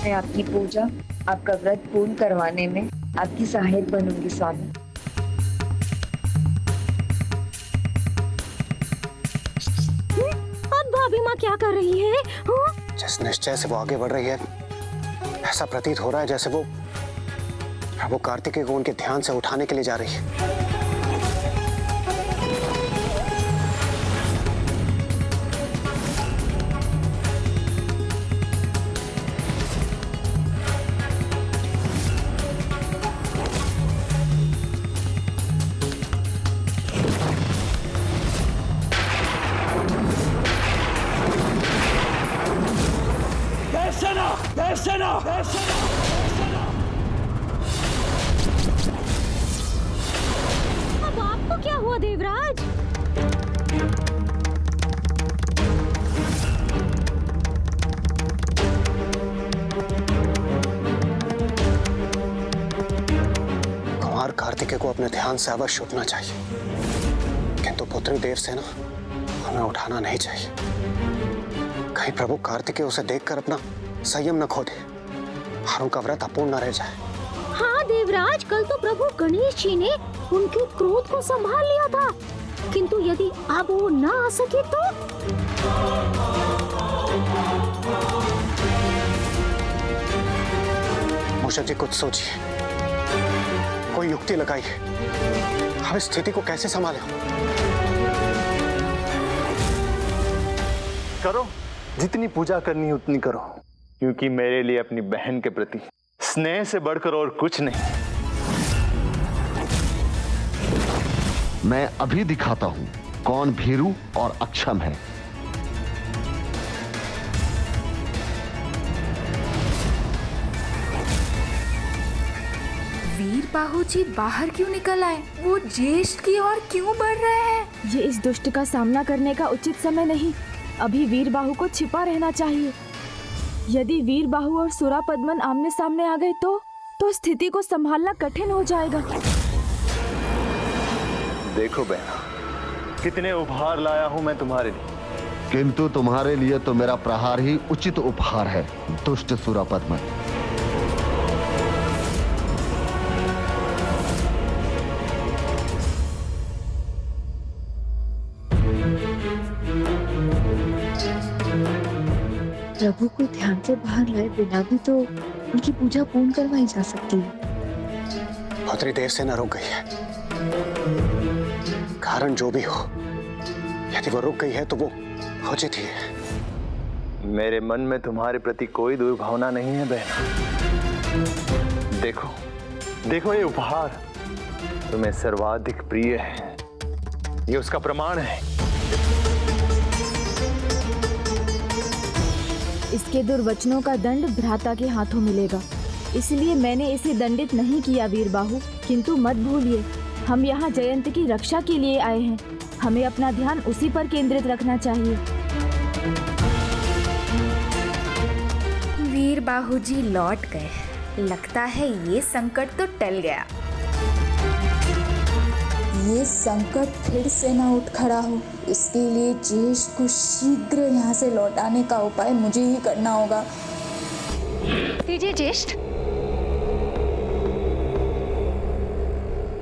मैं आपकी पूजा, आपका व्रत पूर्ण करवाने में आपकी सहायक बनूंगी स्वामी। अब भाभी माँ क्या कर रही है? जिस निश्चय से वो आगे बढ़ रही है, ऐसा प्रतीत हो रहा है जैसे वो प्रभु कार्तिकेय को उनके ध्यान से उठाने के लिए जा रही है। अब आपको क्या हुआ देवराज? कुमार कार्तिकेय को अपने ध्यान से अवश्य उठना चाहिए, किंतु पुत्री देव से ना हमें उठाना नहीं चाहिए। कहीं प्रभु कार्तिकेय उसे देखकर अपना संयम न खो दे और उनका व्रत अपूर्ण न रह जाए। हाँ देवराज, कल तो प्रभु गणेश जी ने उनके क्रोध को संभाल लिया था, किंतु यदि अब वो न आ सके तो? मूषक जी कुछ सोचिए, कोई युक्ति लगाइए, हम इस स्थिति को कैसे संभालें? करो, जितनी पूजा करनी है उतनी करो, क्योंकि मेरे लिए अपनी बहन के प्रति स्नेह से बढ़कर और कुछ नहीं। मैं अभी दिखाता हूं कौन भीरू और अक्षम है। वीरबाहु जी बाहर क्यों निकल आए? वो ज्येष्ठ की ओर क्यों बढ़ रहे हैं? ये इस दुष्ट का सामना करने का उचित समय नहीं। अभी वीरबाहु को छिपा रहना चाहिए। यदि वीरबाहु और सुरापद्मन आमने सामने आ गए तो स्थिति को संभालना कठिन हो जाएगा। देखो बहना, कितने उपहार लाया हूं मैं तुम्हारे लिए, किंतु तुम्हारे लिए तो मेरा प्रहार ही उचित उपहार है, दुष्ट सुरापद्मन। प्रभु को ध्यान से बाहर लाए बिना भी तो उनकी पूजा पूर्ण करवाई जा सकती है। पुत्री देव से न रुक गई है, कारण जो भी हो, यदि वो रुक गई है तो वो उचित ही है। मेरे मन में तुम्हारे प्रति कोई दुर्भावना नहीं है बहना। देखो देखो, ये उपहार तुम्हें सर्वाधिक प्रिय है, ये उसका प्रमाण है। इसके दुर्वचनों का दंड भ्राता के हाथों मिलेगा, इसलिए मैंने इसे दंडित नहीं किया वीरबाहु। किंतु मत भूलिए, हम यहाँ जयंत की रक्षा के लिए आए हैं। हमें अपना ध्यान उसी पर केंद्रित रखना चाहिए। वीरबाहु जी लौट गए, लगता है ये संकट तो टल गया। ये संकट फिर से न उठ खड़ा हो, इसके लिए ज्येष्ठ को शीघ्र यहाँ से लौटाने का उपाय मुझे ही करना होगा। दीजिए ज्येष्ठ,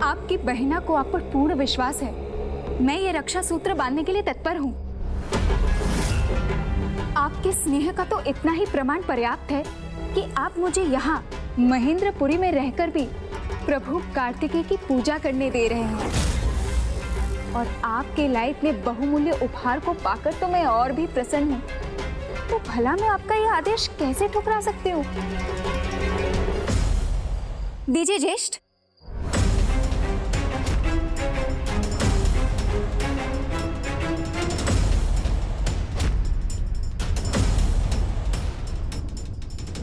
आपकी बहना को आप पर पूर्ण विश्वास है। मैं ये रक्षा सूत्र बांधने के लिए तत्पर हूँ। आपके स्नेह का तो इतना ही प्रमाण पर्याप्त है कि आप मुझे यहाँ महेंद्रपुरी में रहकर भी प्रभु कार्तिकेय की पूजा करने दे रहे हैं, और आपके लाए इतने बहुमूल्य उपहार को पाकर तो मैं और भी प्रसन्न हूँ। तो भला मैं आपका यह आदेश कैसे ठुकरा सकती हूँ? दीजिए ज्येष्ठ।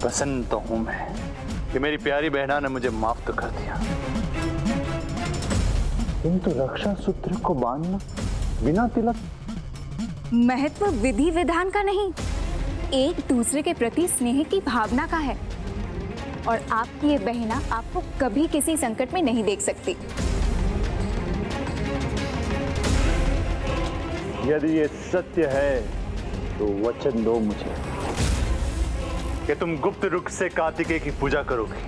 प्रसन्न तो हूं मैं कि मेरी प्यारी बहना ने मुझे माफ तो कर दिया, किंतु रक्षा सूत्र को बांधना बिना तिलक। महत्व विधि विधान का नहीं, एक दूसरे के प्रति स्नेह की भावना का है, और आपकी ये बहना आपको कभी किसी संकट में नहीं देख सकती। यदि ये सत्य है तो वचन दो मुझे कि तुम गुप्त रूप से कार्तिकेय की पूजा करोगे।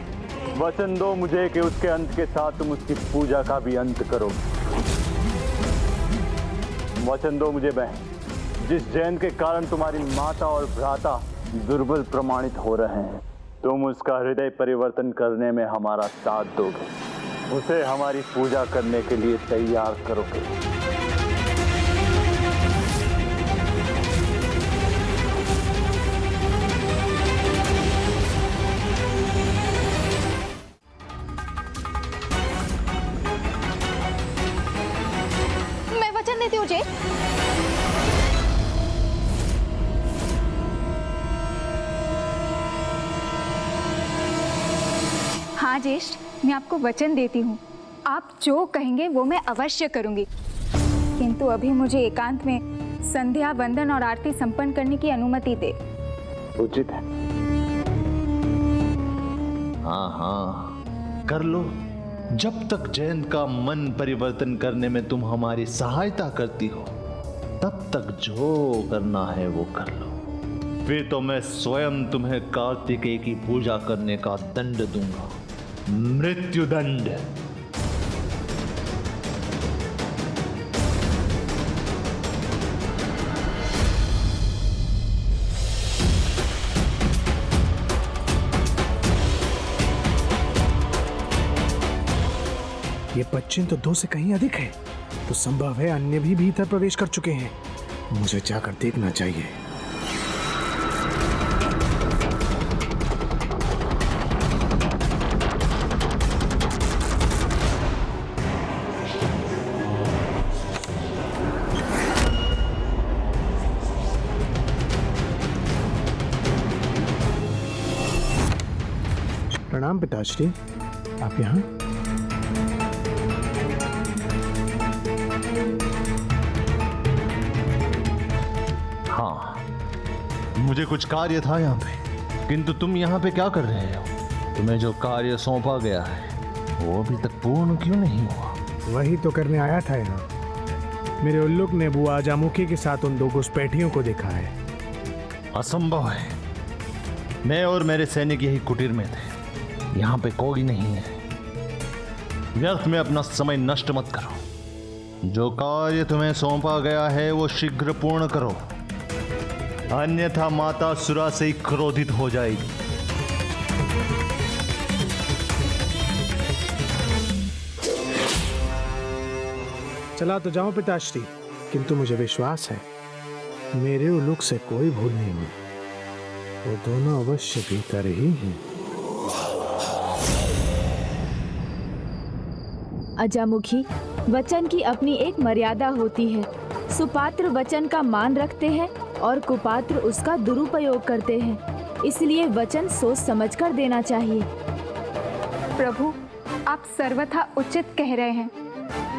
वचन दो मुझे कि उसके अंत के साथ तुम उसकी पूजा का भी अंत करोगे। वचन दो मुझे बहन, जिस जयंत के कारण तुम्हारी माता और भ्राता दुर्बल प्रमाणित हो रहे हैं, तुम उसका हृदय परिवर्तन करने में हमारा साथ दोगे, उसे हमारी पूजा करने के लिए तैयार करोगे। मैं वचन देती हूँ ज्येष्ठ। हाँ ज्येष्ठ, मैं आपको वचन देती हूँ, आप जो कहेंगे वो मैं अवश्य करूंगी। किंतु अभी मुझे एकांत में संध्या, वंदन और आरती संपन्न करने की अनुमति दे। उचित है। हाँ हाँ, कर लो। जब तक जयंत का मन परिवर्तन करने में तुम हमारी सहायता करती हो, तब तक जो करना है वो कर लो। फिर तो मैं स्वयं तुम्हें कार्तिकेय की पूजा करने का दंड दूंगा, मृत्यु दंड। ये बच्चे तो 2 से कहीं अधिक है, तो संभव है अन्य भी भीतर प्रवेश कर चुके हैं। मुझे जाकर देखना चाहिए। प्रणाम पिताश्री, आप यहाँ? हाँ, मुझे कुछ कार्य था यहाँ पे, किंतु तुम यहाँ पे क्या कर रहे हो? तुम्हें जो कार्य सौंपा गया है वो अभी तक पूर्ण क्यों नहीं हुआ? वही तो करने आया था यहाँ। मेरे उल्लुक ने बुआ जामुखी के साथ उन 2 घुसपैठियों को देखा है। असंभव है। मैं और मेरे सैनिक यही कुटीर में थे, यहाँ पे कोई नहीं है। व्यर्थ में अपना समय नष्ट मत करो। जो कार्य तुम्हें सौंपा गया है वो शीघ्र पूर्ण करो, अन्यथा माता सुरा से ही क्रोधित हो जाएगी। चला तो जाऊं पिताश्री, किंतु मुझे विश्वास है मेरे उल्लुक से कोई भूल नहीं हुई। वो दोनों अवश्य भीतर ही हैं। अजामुखी, वचन की अपनी एक मर्यादा होती है। सुपात्र वचन का मान रखते हैं और कुपात्र उसका दुरुपयोग करते हैं। इसलिए वचन सोच समझकर देना चाहिए। प्रभु, आप सर्वथा उचित कह रहे हैं,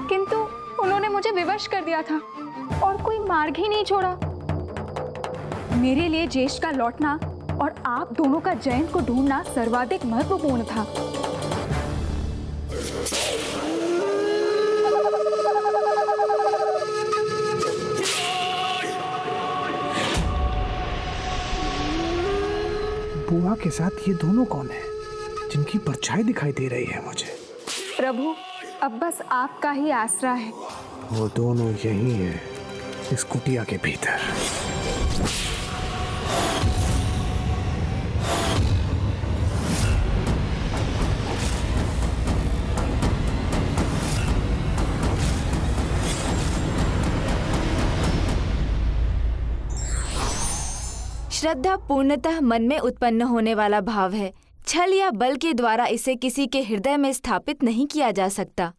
किंतु उन्होंने मुझे विवश कर दिया था और कोई मार्ग ही नहीं छोड़ा। मेरे लिए ज्येष्ठ का लौटना और आप दोनों का जयंत को ढूंढना सर्वाधिक महत्वपूर्ण था। बुआ के साथ ये दोनों कौन है जिनकी परछाई दिखाई दे रही है मुझे? प्रभु, अब बस आपका ही आसरा है। वो दोनों यही है, इस कुटिया के भीतर। श्रद्धा पूर्णतः मन में उत्पन्न होने वाला भाव है। छल या बल के द्वारा इसे किसी के हृदय में स्थापित नहीं किया जा सकता।